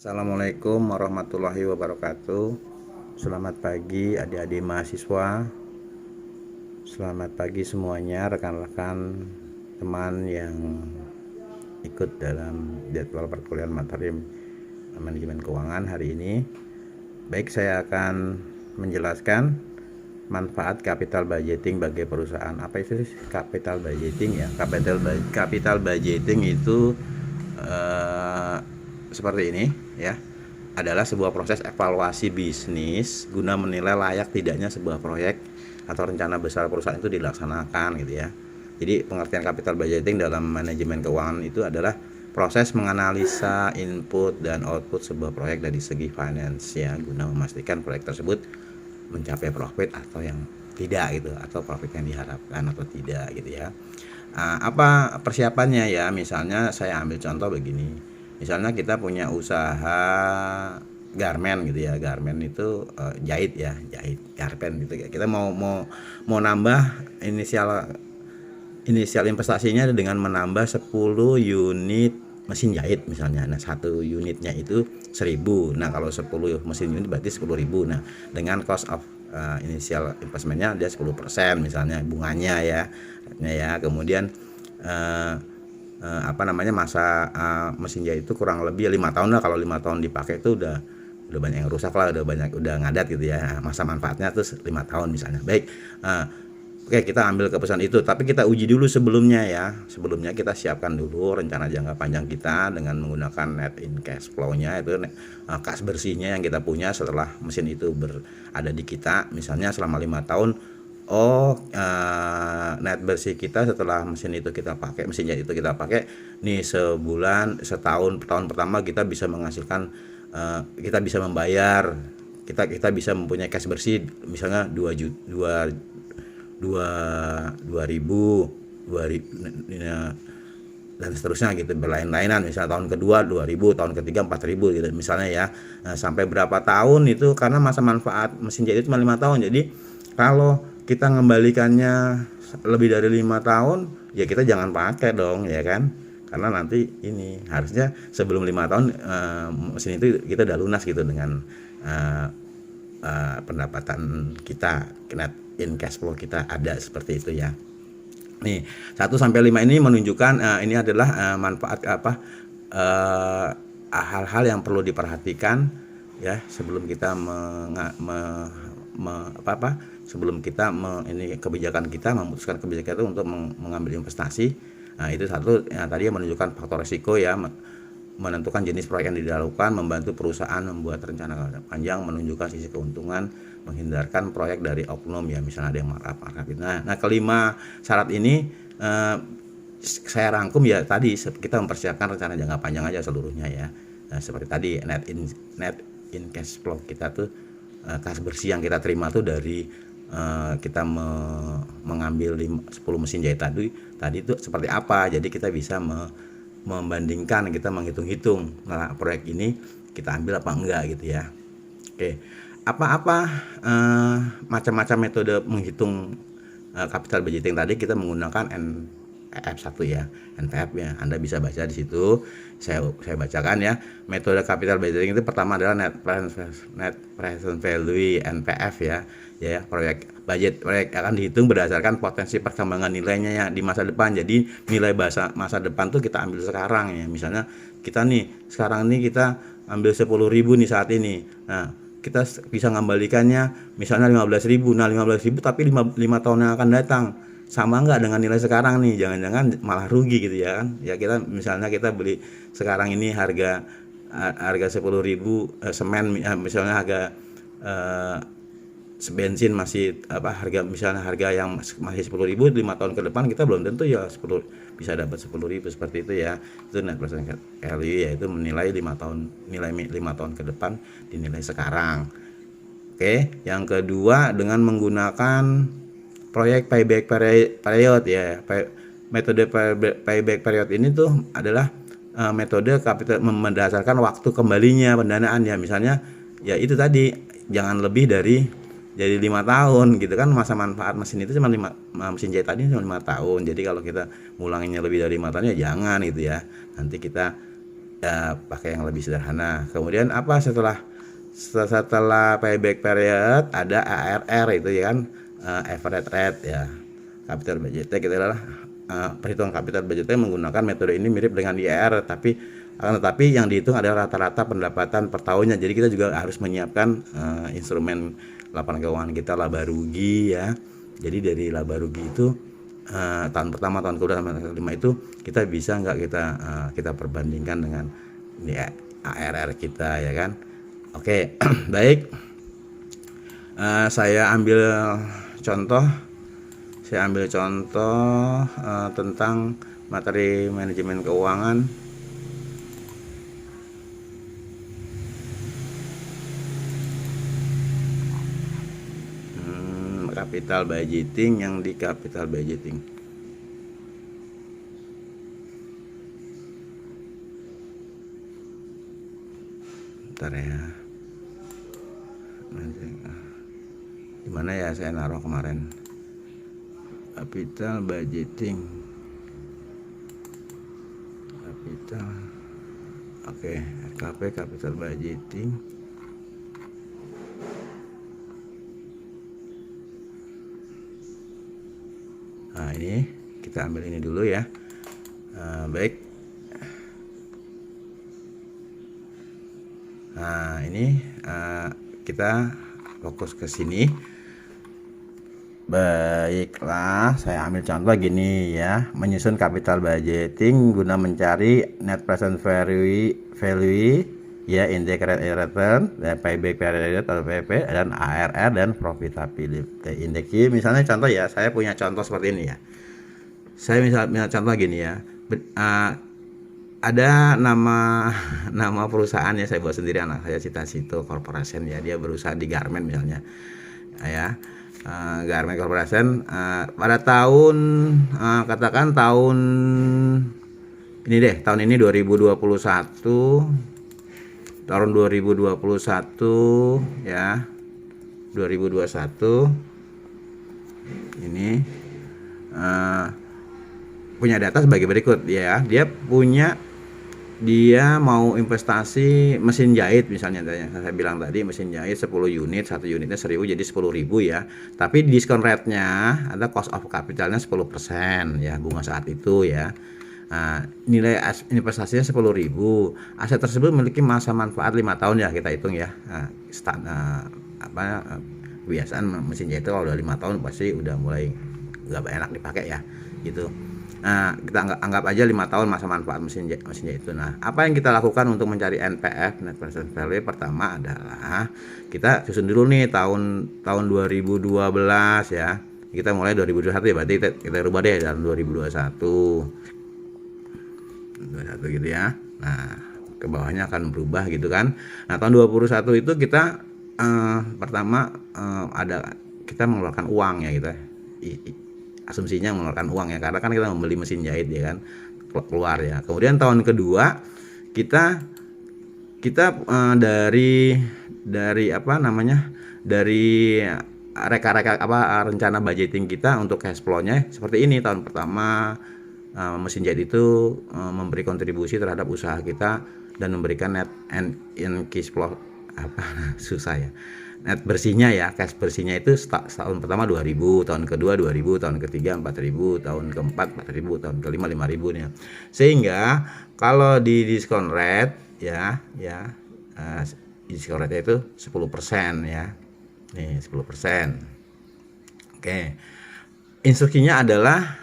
Assalamualaikum warahmatullahi wabarakatuh. Selamat pagi adik-adik mahasiswa. Selamat pagi semuanya, rekan-rekan teman yang ikut dalam jadwal perkuliahan materi manajemen keuangan hari ini. Baik, saya akan menjelaskan manfaat capital budgeting bagi perusahaan. Apa itu capital budgeting ya? Capital budgeting itu seperti ini ya, adalah sebuah proses evaluasi bisnis guna menilai layak tidaknya sebuah proyek atau rencana besar perusahaan itu dilaksanakan gitu ya. Jadi pengertian capital budgeting dalam manajemen keuangan itu adalah proses menganalisa input dan output sebuah proyek dari segi finance ya, guna memastikan proyek tersebut mencapai profit atau yang tidak gitu, atau profit yang diharapkan atau tidak gitu ya. Apa persiapannya ya? Misalnya saya ambil contoh begini. Misalnya kita punya usaha garmen gitu ya, garmen itu jahit garmen gitu ya. Kita mau nambah inisial investasinya dengan menambah 10 unit mesin jahit misalnya. Nah, satu unitnya itu 1.000. Nah, kalau 10 mesin unit berarti 10.000. Nah, dengan cost of inisial investmentnya dia 10% misalnya bunganya ya. Kemudian masa mesin jahit itu kurang lebih 5 tahun lah. Kalau 5 tahun dipakai itu udah banyak yang rusak lah, udah ngadat gitu ya. Masa manfaatnya tuh 5 tahun misalnya. Baik, oke, kita ambil keputusan itu, tapi kita uji dulu sebelumnya ya. Sebelumnya kita siapkan dulu rencana jangka panjang kita dengan menggunakan net in cash flow-nya, itu kas bersihnya yang kita punya setelah mesin itu berada di kita, misalnya selama 5 tahun. Net bersih kita setelah mesin jahit itu kita pakai nih sebulan, setahun, tahun pertama kita bisa menghasilkan, kita bisa membayar, kita bisa mempunyai cash bersih misalnya 2.000 dan seterusnya gitu, berlain-lainan. Misalnya tahun kedua 2.000, tahun ketiga 4.000 gitu misalnya ya. Nah, sampai berapa tahun itu, karena masa manfaat mesin jahit itu cuma 5 tahun. Jadi kalau kita mengembalikannya lebih dari 5 tahun ya kita jangan pakai dong ya kan, karena nanti ini harusnya sebelum 5 tahun mesin itu kita udah lunas gitu dengan pendapatan kita, net in cash flow kita ada seperti itu ya. Nih 1-5 ini menunjukkan ini adalah manfaat hal-hal yang perlu diperhatikan ya sebelum kita sebelum kita kebijakan kita memutuskan kebijakan itu untuk mengambil investasi. Nah, itu satu ya, tadi yang menunjukkan faktor risiko ya, menentukan jenis proyek yang dilakukan, membantu perusahaan membuat rencana panjang, menunjukkan sisi keuntungan, menghindarkan proyek dari oknum ya, misalnya ada yang markup. Nah, kelima syarat ini saya rangkum ya tadi, kita mempersiapkan rencana jangka panjang aja seluruhnya ya. Nah, seperti tadi net in cash flow kita tuh, kas bersih yang kita terima tuh dari kita mengambil 10 mesin jahit tadi itu seperti apa. Jadi kita bisa membandingkan, kita menghitung-hitung proyek ini kita ambil apa enggak gitu ya. Oke, macam-macam metode menghitung capital budgeting tadi kita menggunakan NPF1 ya, NPF ya. Anda bisa baca di situ. Saya bacakan ya. Metode capital budgeting itu pertama adalah net present value NPF ya. Proyek akan dihitung berdasarkan potensi perkembangan nilainya ya di masa depan. Jadi nilai masa depan tuh kita ambil sekarang ya. Misalnya kita sekarang kita ambil 10.000 nih saat ini. Nah, kita bisa mengembalikannya misalnya 15.000. Nah, 15.000 tapi 5 tahun yang akan datang. Sama enggak dengan nilai sekarang nih? Jangan-jangan malah rugi gitu ya kan. Ya kita misalnya kita beli sekarang ini harga 10.000 semen misalnya, harga bensin masih harga yang masih 10.000, 5 tahun ke depan kita belum tentu ya bisa dapat 10.000 seperti itu ya. Itu net present value, yaitu menilai 5 tahun ke depan dinilai sekarang. Oke, yang kedua dengan menggunakan proyek payback period ya. Metode payback period ini tuh adalah metode capital berdasarkan waktu kembalinya pendanaan ya. Misalnya ya itu tadi, jangan lebih dari 5 tahun gitu kan. Masa manfaat mesin itu cuma mesin jahit tadi cuma 5 tahun. Jadi kalau kita ngulanginnya lebih dari 5 tahun ya jangan gitu ya. Nanti kita pakai yang lebih sederhana. Kemudian apa setelah payback period ada ARR itu ya kan, average rate ya. Capital budget kita adalah perhitungan capital budget menggunakan metode ini mirip dengan IRR, tetapi yang dihitung adalah rata-rata pendapatan per tahunnya. Jadi kita juga harus menyiapkan instrumen laporan keuangan kita laba rugi ya. Jadi dari laba rugi itu tahun pertama, tahun kedua, tahun kelima itu kita bisa nggak kita perbandingkan dengan ini ARR kita ya kan. Oke. Baik, saya ambil contoh tentang materi manajemen keuangan. Capital budgeting, yang di capital budgeting. Bentar ya. Dimana ya saya naruh kemarin? Capital budgeting. Oke, RKP capital budgeting. Nah, ini kita ambil ini dulu ya. Baik. Nah, ini kita fokus ke sini. Baiklah, saya ambil contoh gini ya. Menyusun capital budgeting guna mencari net present value ya, integrated return, dan payback period atau PP, dan ARR, dan profitability index. Misalnya contoh ya, saya punya contoh seperti ini ya. Saya misalnya contoh gini ya. Ada nama perusahaan ya, saya buat sendiri, anak saya Cita-Cito Corporation ya. Dia berusaha di garment misalnya ya. Garment Corporation pada tahun katakan tahun ini 2021, tahun 2021 ya, 2021 ini punya data sebagai berikut ya. Dia mau investasi mesin jahit misalnya, saya bilang tadi mesin jahit 10 unit, satu unitnya 1000 jadi 10.000 ya. Tapi diskon rate-nya ada cost of capitalnya 10% ya, bunga saat itu ya. Nilai investasinya 10.000. Aset tersebut memiliki masa manfaat 5 tahun ya, kita hitung ya. Kebiasaan mesin jahit itu kalau udah 5 tahun pasti udah mulai nggak enak dipakai ya gitu. Nah, kita anggap aja 5 tahun masa manfaat mesin jahit itu. Nah, apa yang kita lakukan untuk mencari NPV, net present value? Pertama adalah kita susun dulu nih tahun 2012 ya. Kita mulai 2021 ya, berarti kita rubah deh dalam 2021 gitu ya. Nah, ke bawahnya akan berubah gitu kan. Nah, tahun 2021 itu kita pertama kita mengeluarkan uang ya gitu. Asumsinya mengeluarkan uang ya, karena kan kita membeli mesin jahit ya kan, keluar ya. Kemudian tahun kedua kita dari rencana budgeting kita untuk cash flow-nya seperti ini. Tahun pertama mesin jahit itu memberi kontribusi terhadap usaha kita dan memberikan net and in cash flow susah ya. Net bersihnya ya, cash bersihnya itu tahun pertama 2.000, tahun kedua 2.000, tahun ketiga 4.000, tahun keempat 4.000, tahun kelima 5.000 nih. Sehingga kalau di diskon rate ya diskon rate itu 10% ya. Nih 10%. Oke. Instruksinya adalah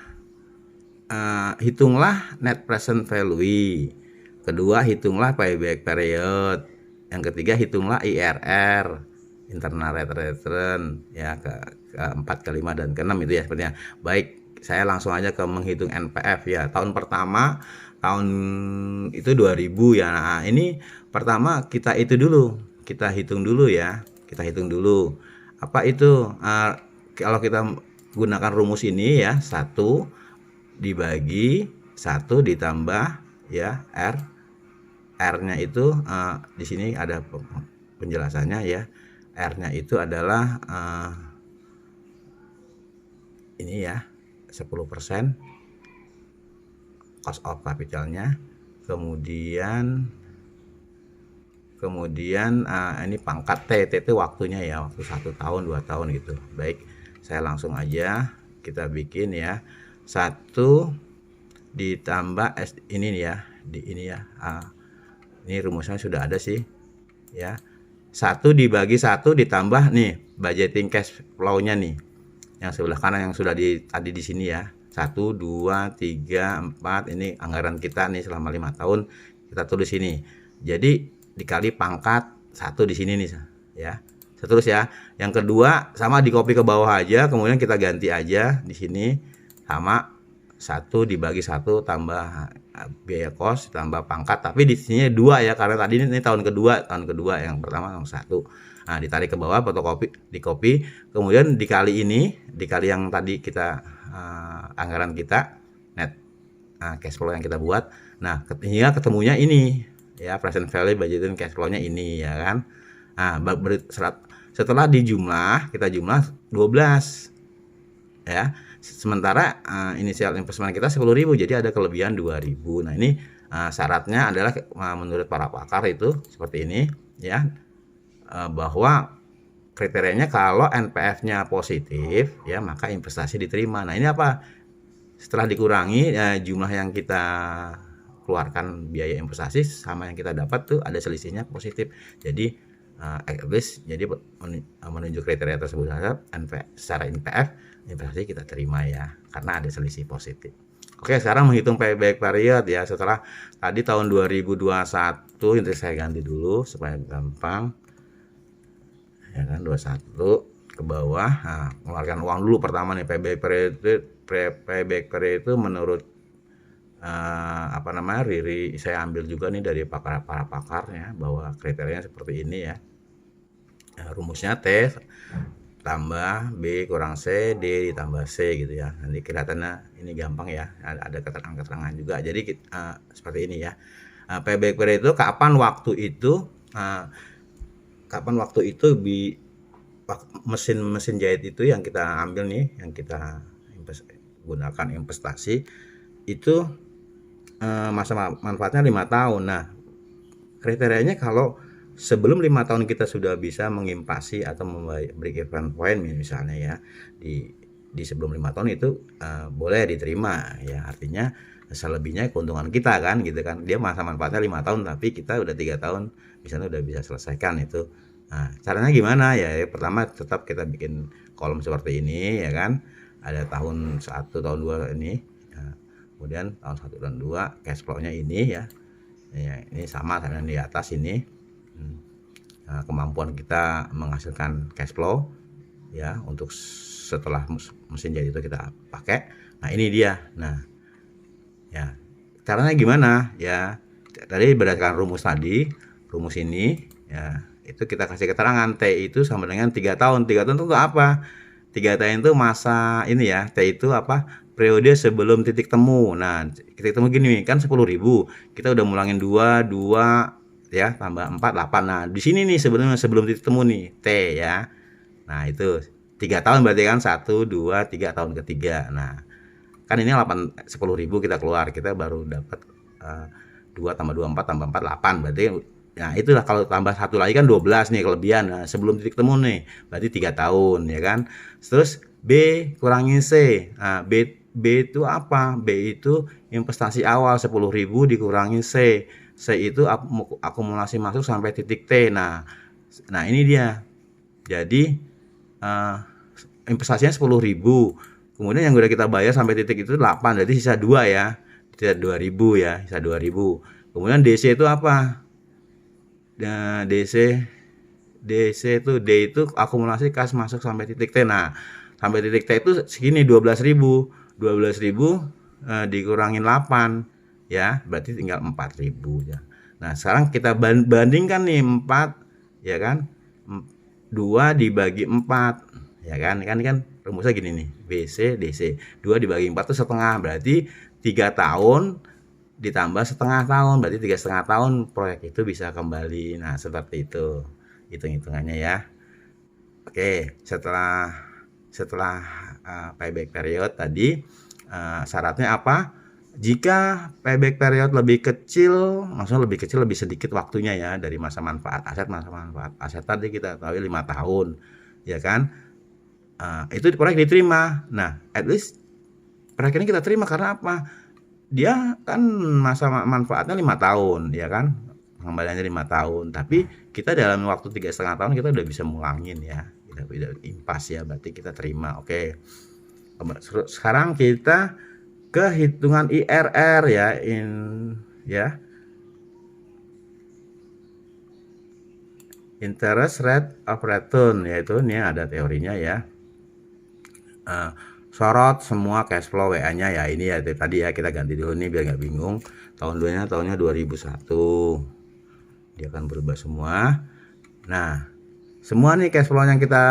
hitunglah net present value. Kedua, hitunglah payback period. Yang ketiga, hitunglah IRR, internal rate return ya, keempat, kelima, dan keenam itu ya sepertinya. Baik, saya langsung aja ke menghitung NPV ya. Tahun pertama tahun itu 2000 ya. Nah, ini pertama kita hitung dulu ya. Kita hitung dulu. Apa itu? Kalau kita gunakan rumus ini ya, 1 dibagi 1 ditambah ya R-nya itu di sini ada penjelasannya ya. R-nya itu adalah ini ya, 10% cost of capitalnya kemudian ini pangkat T itu waktunya ya, waktu 1 tahun 2 tahun gitu. Baik, saya langsung aja kita bikin ya. 1 ditambah ini ya, ini ya. Ini rumusnya sudah ada sih ya. 1 dibagi 1 ditambah nih budgeting cash flow-nya nih. Yang sebelah kanan yang sudah tadi di sini ya. 1 2 3 4 ini anggaran kita nih selama 5 tahun kita tulis ini. Jadi dikali pangkat 1 di sini nih ya. Terus ya. Yang kedua sama di copy ke bawah aja, kemudian kita ganti aja di sini sama 1 dibagi 1 tambah biaya kos tambah pangkat, tapi di sini 2 ya, karena tadi ini tahun kedua, yang pertama yang 1. Nah, ditarik ke bawah, fotokopi, di copy, kemudian dikali yang tadi kita anggaran kita net cash flow yang kita buat. Nah, hingga ketemunya ini ya, present value budgeting cash flow-nya ini ya kan. Nah, setelah dijumlah, kita jumlah 12 ya. Sementara inisial investment kita 10.000, jadi ada kelebihan 2.000. Nah, ini syaratnya adalah menurut para pakar itu seperti ini ya, bahwa kriterianya kalau NPF-nya positif ya, maka investasi diterima. Nah, ini apa? Setelah dikurangi jumlah yang kita keluarkan biaya investasi sama yang kita dapat tuh ada selisihnya positif. Jadi at least jadi menunjuk kriteria tersebut secara NPF investasi kita terima ya, karena ada selisih positif. Oke, sekarang menghitung payback period ya. Setelah tadi tahun 2021, ini saya ganti dulu supaya gampang ya kan, 21 ke bawah. Nah, mengeluarkan uang dulu pertama nih. Payback period itu menurut Riri saya ambil juga nih dari para pakar ya, bahwa kriterianya seperti ini ya. Rumusnya T tambah B kurang C, D ditambah C gitu ya. Nanti kelihatannya ini gampang ya, ada keterangan-keterangan juga. Jadi seperti ini ya. Payback period itu kapan waktu itu mesin jahit itu yang kita ambil nih, yang kita gunakan investasi itu masa manfaatnya 5 tahun. Nah, kriterianya kalau sebelum 5 tahun kita sudah bisa mengimpasi atau break even point misalnya ya, di sebelum 5 tahun itu boleh diterima ya. Artinya selebihnya keuntungan kita kan gitu kan. Dia masa manfaatnya 5 tahun tapi kita udah 3 tahun misalnya udah bisa selesaikan itu. Nah, caranya gimana ya? Pertama tetap kita bikin kolom seperti ini ya kan. Ada tahun 1, tahun 2 ini. Ya. Kemudian tahun 1 dan 2 cash flow-nya ini ya. Ya, ini sama dengan di atas ini. Nah, kemampuan kita menghasilkan cash flow ya untuk setelah mesin jahit itu kita pakai. Nah, ini dia. Nah, ya. Caranya gimana? Ya, tadi berdasarkan rumus ini ya, itu kita kasih keterangan T itu sama dengan 3 tahun. 3 tahun itu apa? 3 tahun itu masa ini ya. T itu apa? Periode sebelum titik temu. Nah, titik temu gini kan 10.000. Kita udah mulangin 2 ya, tambah 4 8. Nah, di sini nih sebelum titik temu nih T ya. Nah, itu 3 tahun berarti kan 1 2 3 tahun ketiga. Nah, kan ini 10.000 kita keluar, kita baru dapat 2 tambah 2 4 tambah 4 8. Berarti nah itulah, kalau tambah 1 lagi kan 12 nih kelebihan. Nah, sebelum titik temu nih berarti 3 tahun ya kan. Terus B kurangin C. Nah, B itu apa? B itu investasi awal 10.000 dikurangin C. C itu akumulasi masuk sampai titik T. Nah ini dia. Jadi investasinya 10.000. Kemudian yang udah kita bayar sampai titik itu 8, berarti sisa 2 ya. Sisa 2.000 ya, sisa 2.000. Kemudian DC itu apa? Nah, DC itu D itu akumulasi kas masuk sampai titik T. Nah, sampai titik T itu segini 12.000. 12.000 dikurangin 8 ya, berarti tinggal 4.000 ya. Nah, sekarang kita bandingkan nih 4 ya kan. 2 dibagi 4 ya kan. Kan rumusnya gini nih, BC DC. 2 dibagi 4 itu setengah, berarti 3 tahun ditambah setengah tahun, berarti 3,5 tahun proyek itu bisa kembali. Nah, seperti itu hitung-hitungannya ya. Oke, setelah payback period tadi syaratnya apa? Jika payback period lebih kecil, maksudnya lebih kecil lebih sedikit waktunya ya dari masa manfaat aset tadi kita tahu 5 tahun, ya kan? Itu proyek diterima. Nah, at least proyek ini kita terima karena apa? Dia kan masa manfaatnya 5 tahun, ya kan? Pengembaliannya 5 tahun, tapi kita dalam waktu 3,5 tahun kita udah bisa mulangin ya. Tidak impas ya, berarti kita terima. Oke. Sekarang kita ke hitungan IRR ya, interest rate of return, yaitu ini ada teorinya ya. Sorot semua cash flow WA-nya ya, ini ya tadi ya, kita ganti dulu nih biar nggak bingung. Tahunnya 2001, dia akan berubah semua. Nah, semua nih cash flow yang kita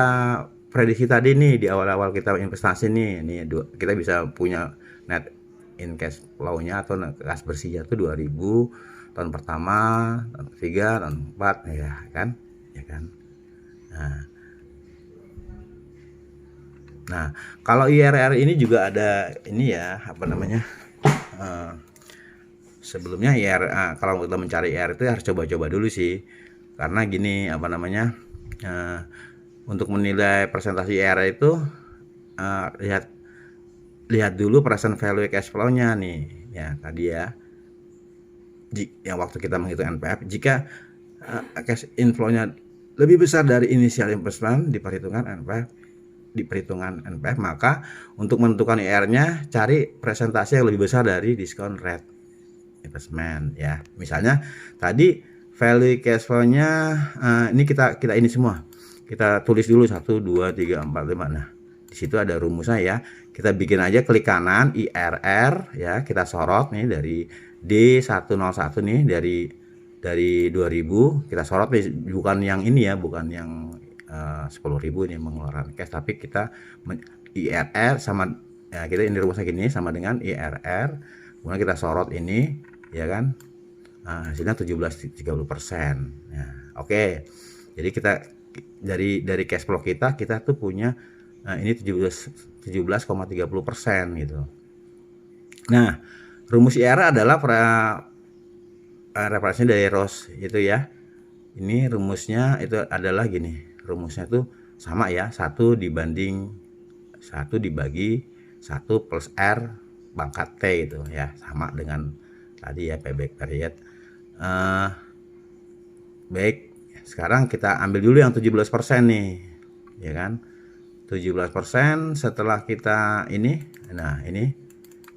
prediksi tadi nih di awal-awal kita investasi nih kita bisa punya net in cash flow-nya atau kas bersihnya tuh 2000 tahun pertama, tahun ketiga, tahun keempat ya kan. Nah, kalau IRR ini juga ada ini ya, apa namanya? Sebelumnya IRR, kalau kita mencari IRR itu harus coba-coba dulu sih. Karena gini, apa namanya? Untuk menilai presentasi IRR itu lihat dulu present value cash flow-nya nih. Ya, tadi ya. Yang waktu kita menghitung NPF, jika cash inflow-nya lebih besar dari initial investment di perhitungan NPF, maka untuk menentukan IRR-nya cari presentasi yang lebih besar dari discount rate investment ya. Misalnya tadi value cash flow-nya ini kita ini semua. Kita tulis dulu 1 2 3 4 5. Nah, di situ ada rumusnya ya. Kita bikin aja klik kanan IRR ya, kita sorot nih dari D101 nih dari 2000, kita sorot nih, bukan yang ini ya, bukan yang 10.000 ini mengeluarkan cash, tapi kita IRR sama ya, kita ini rumusnya gini sama dengan IRR, kemudian kita sorot ini ya kan, hasilnya 17,30% ya. Oke, jadi kita dari cash flow kita tuh punya ini 17,30% gitu. Nah, rumus IRR adalah referensinya dari Ross itu ya. Ini rumusnya itu adalah gini, rumusnya tuh sama ya, 1 dibagi 1 plus R pangkat T itu ya, sama dengan tadi ya payback period. Baik, sekarang kita ambil dulu yang 17% nih ya kan. 17% setelah kita ini, nah ini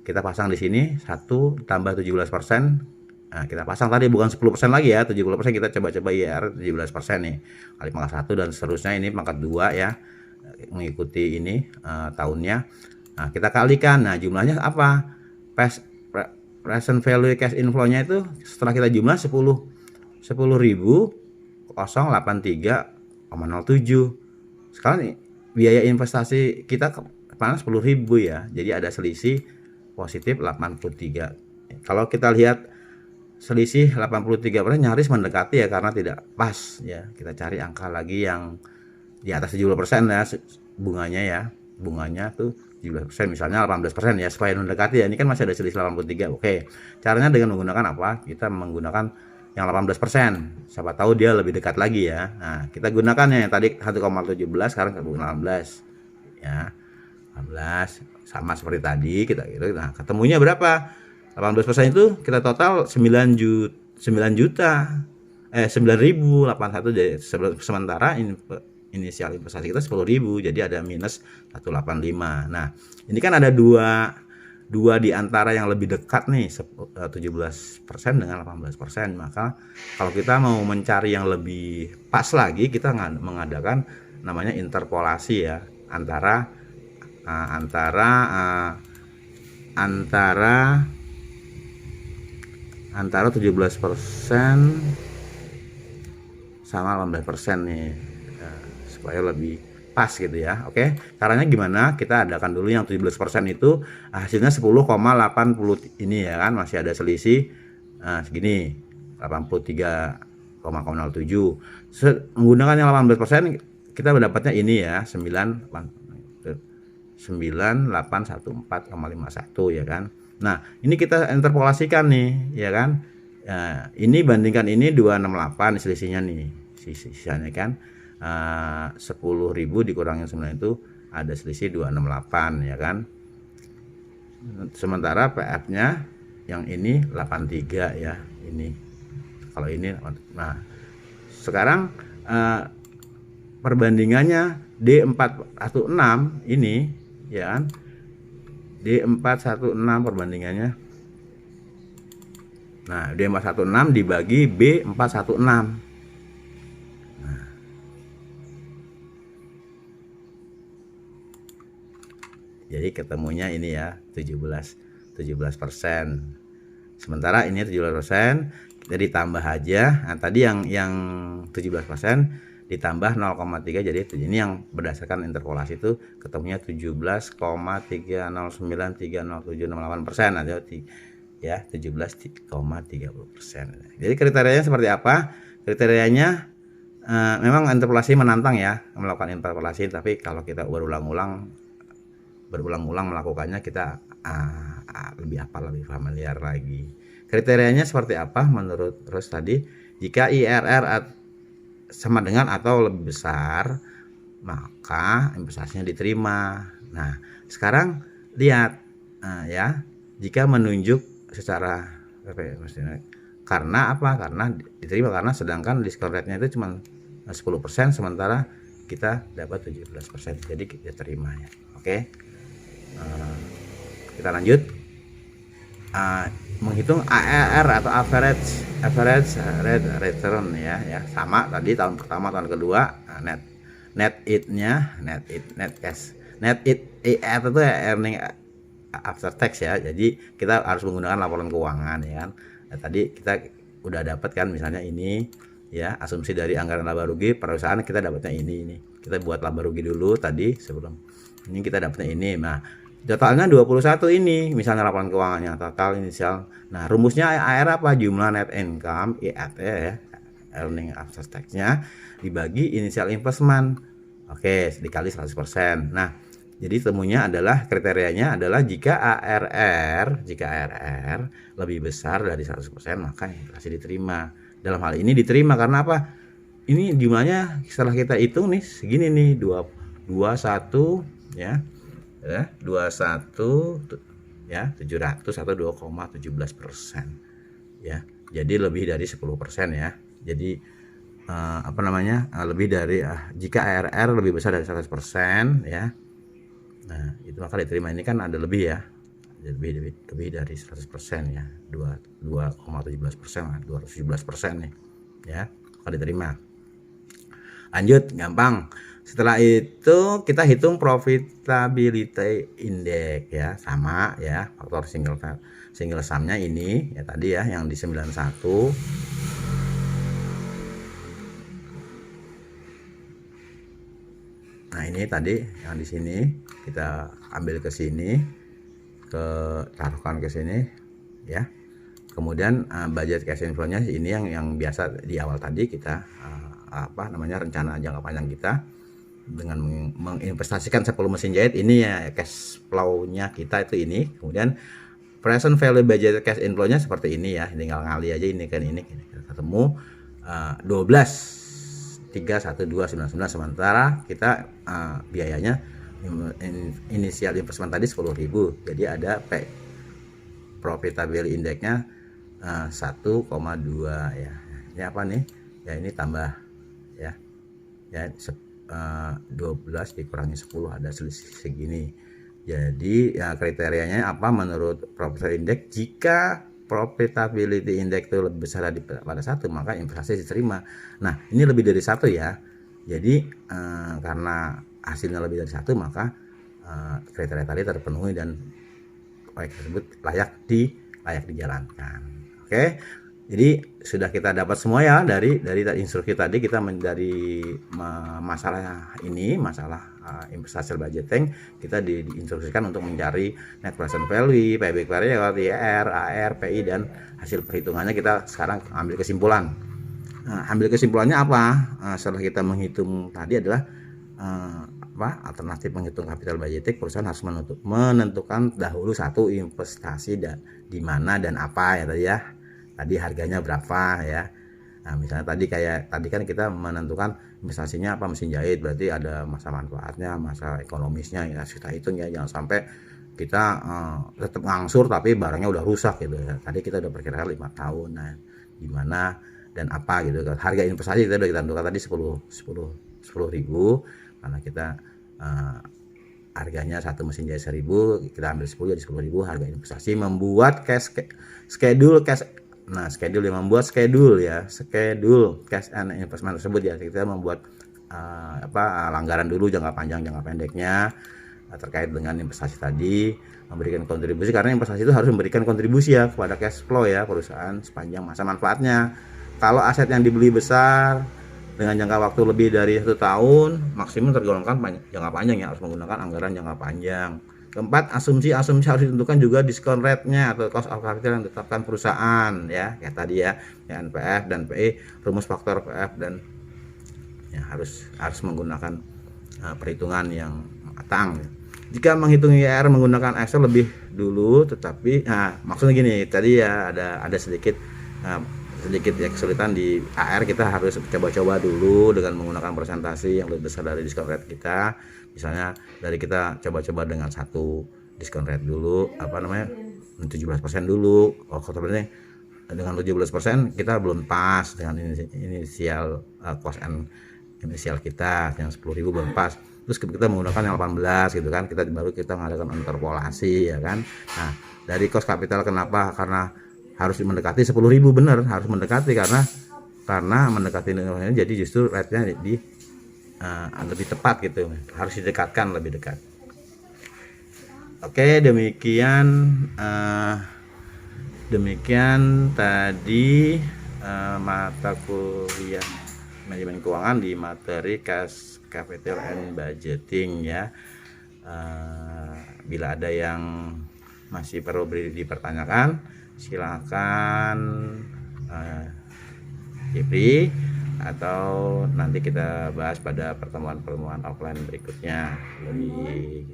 kita pasang di sini 1 tambah 17%. Nah, kita pasang tadi bukan 10% lagi ya, 70%, kita coba-coba IRR 17% nih. Kali pangkat 1 dan seterusnya, ini pangkat 2 ya. Mengikuti ini tahunnya. Nah, kita kalikan. Nah, jumlahnya apa? Present value cash inflow-nya itu setelah kita jumlah 10.083,07. Sekarang nih, biaya investasi kita kemana 10.000 ya. Jadi ada selisih positif 83. Kalau kita lihat selisih 83% nyaris mendekati ya, karena tidak pas ya. Kita cari angka lagi yang di atas 70% ya bunganya tuh 17%, misalnya 18% ya, supaya mendekati ya. Ini kan masih ada selisih 83. Oke, caranya dengan menggunakan apa? Kita menggunakan yang 18%, siapa tahu dia lebih dekat lagi ya. Nah, kita gunakan yang tadi 1,17, sekarang 1,16 ya, 18 sama seperti tadi kita gitu. Nah, ketemunya berapa? 18% itu kita total 9.081, sementara inisial investasi kita 10.000, jadi ada minus 185. Nah, ini kan ada dua di antara yang lebih dekat nih, 17% dengan 18%. Maka kalau kita mau mencari yang lebih pas lagi, kita mengadakan namanya interpolasi ya, antara 17% sama 18% nih, supaya lebih pas gitu ya. Oke, caranya gimana? Kita adakan dulu yang 17% itu hasilnya 10,80 ini ya kan, masih ada selisih segini 83,07. Menggunakan yang 18% kita mendapatnya ini ya, 9814,51 ya kan. Nah, ini kita interpolasikan nih, ya kan? Nah, ini bandingkan ini 268 selisihnya nih, sisanya kan 10.000 dikurangin 9 itu ada selisih 268, ya kan? Sementara PF-nya yang ini 83 ya, ini. Kalau ini, nah sekarang perbandingannya D416 ini, ya kan? D416 perbandingannya. Nah, D416 dibagi B416. Nah, jadi ketemunya ini ya 17%. Sementara ini 17%, kita ditambah aja. Nah, tadi yang 17% ditambah 0,3 jadi ini yang berdasarkan interpolasi itu ketemunya 17,3093076,8%, ya 17,30%. Jadi kriterianya seperti apa? Kriterianya memang interpolasi menantang ya, melakukan interpolasi, tapi kalau kita berulang-ulang melakukannya kita lebih familiar lagi. Kriterianya seperti apa menurut Rose tadi? Jika IRR sama dengan atau lebih besar, maka investasinya diterima. Nah, sekarang lihat ya, jika menunjuk secara karena apa? Karena diterima, karena sedangkan diskon rate-nya itu cuma 10%, sementara kita dapat 17%, jadi kita terima ya. Oke. Kita lanjut. Menghitung ARR atau average rate return ya sama tadi tahun pertama, tahun kedua. Net it itu earning after tax ya, jadi kita harus menggunakan laporan keuangan ya kan. Nah, tadi kita udah dapat kan, misalnya ini ya, asumsi dari anggaran laba rugi perusahaan kita dapatnya ini kita buat laba rugi dulu tadi sebelum ini kita dapatnya ini. Nah, totalnya 21 ini, misalnya laporan keuangannya total inisial. Nah, rumusnya AR apa? Jumlah net income IAT ya, earning after tax-nya dibagi inisial investment. Oke, dikali 100%. Nah, jadi temunya adalah, kriterianya adalah jika ARR lebih besar dari 100%, maka investasi diterima. Dalam hal ini diterima karena apa? Ini jumlahnya setelah kita hitung nih segini nih, 21 ya. 21 ya 700 atau 2,17% ya, jadi lebih dari 10% ya. Jadi lebih dari jika ARR lebih besar dari 100% ya, nah itu maka diterima. Ini kan ada lebih ya, lebih dari 100% ya, 2,17%, 217% nih ya, maka diterima. Lanjut, gampang. Setelah itu kita hitung profitability index ya, sama ya, faktor single sum-nya ini ya tadi ya, yang di 91. Nah, ini tadi yang di sini kita ambil ke sini, taruhkan ke sini ya. Kemudian budget cash inflow-nya ini yang biasa di awal tadi kita rencana jangka panjang kita dengan menginvestasikan 10 mesin jahit ini ya, cash flow-nya kita itu ini. Kemudian present value budget cash inflow-nya seperti ini ya, tinggal ngali aja ini kan, ini kita ketemu 12,31299, sementara kita biayanya inisial investment tadi 10.000, jadi ada profitability index-nya 1,2 ya. Ini apa nih ya, ini tambah ya 12 dikurangi 10 ada selisih segini. Jadi ya, kriterianya apa menurut profitability index? Jika profitability index itu lebih besar daripada 1, maka investasi diterima. Nah, ini lebih dari 1 ya. Jadi karena hasilnya lebih dari 1, maka kriteria tadi terpenuhi dan proyek tersebut layak dijalankan. Oke. Jadi sudah kita dapat semua ya dari instruksi tadi, kita dari masalah ini, masalah investasi budgeting, kita diinstruksikan untuk mencari net present value, payback period, IR, AR, PI, dan hasil perhitungannya kita sekarang ambil kesimpulan. Ambil kesimpulannya apa? Setelah kita menghitung tadi adalah alternatif menghitung capital budgeting, perusahaan harus menentukan dahulu satu investasi di mana dan apa ya tadi ya. Tadi harganya berapa ya. Nah, misalnya tadi kan kita menentukan investasinya apa, mesin jahit, berarti ada masa manfaatnya, masa ekonomisnya ya, kita hitung ya, jangan sampai kita tetap ngangsur tapi barangnya udah rusak gitu ya. Tadi kita udah perkirakan 5 tahun. Nah, di mana dan apa gitu kan. Harga investasi kita udah kita tentukan tadi 10.000 karena kita harganya satu mesin jahit 1.000, kita ambil 10 jadi 10.000 harga investasi. Membuat schedule yang membuat schedule cash and investment tersebut ya, kita membuat langgaran dulu jangka panjang jangka pendeknya terkait dengan investasi tadi, memberikan kontribusi karena investasi itu harus memberikan kontribusi ya kepada cash flow ya perusahaan sepanjang masa manfaatnya. Kalau aset yang dibeli besar dengan jangka waktu lebih dari 1 tahun, maksimum tergolongkan jangka panjang ya, harus menggunakan anggaran jangka panjang. Keempat, asumsi harus ditentukan juga diskon rate-nya atau cost of capital yang ditetapkan perusahaan ya, kayak tadi ya, NPF dan PE, rumus faktor PF dan ya, harus menggunakan perhitungan yang matang. Jika menghitung IR menggunakan Excel lebih dulu, tetapi maksudnya gini, tadi ya ada sedikit ya kesulitan di AR, kita harus coba-coba dulu dengan menggunakan presentasi yang lebih besar dari diskon rate kita. Misalnya dari kita coba-coba dengan satu diskon rate dulu, 17% dulu. Sebenarnya dengan 17% kita belum pas dengan inisial cost and inisial kita yang 10.000 belum pas. Terus kita menggunakan yang 18 gitu kan, baru kita mengadakan interpolasi ya kan. Nah, dari cost capital kenapa? Karena harus mendekati 10.000, bener harus mendekati karena mendekati ini, jadi justru rate-nya lebih tepat gitu, harus didekatkan lebih dekat. Oke, demikian tadi mata kuliah manajemen keuangan di materi cash capital and budgeting ya. Bila ada yang masih perlu dipertanyakan, silakan Jepri, atau nanti kita bahas pada pertemuan offline berikutnya lebih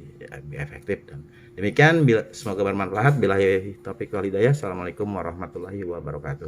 efektif. Dan demikian, semoga bermanfaat. Billahi taufiq wal hidayah. Assalamualaikum warahmatullahi wabarakatuh.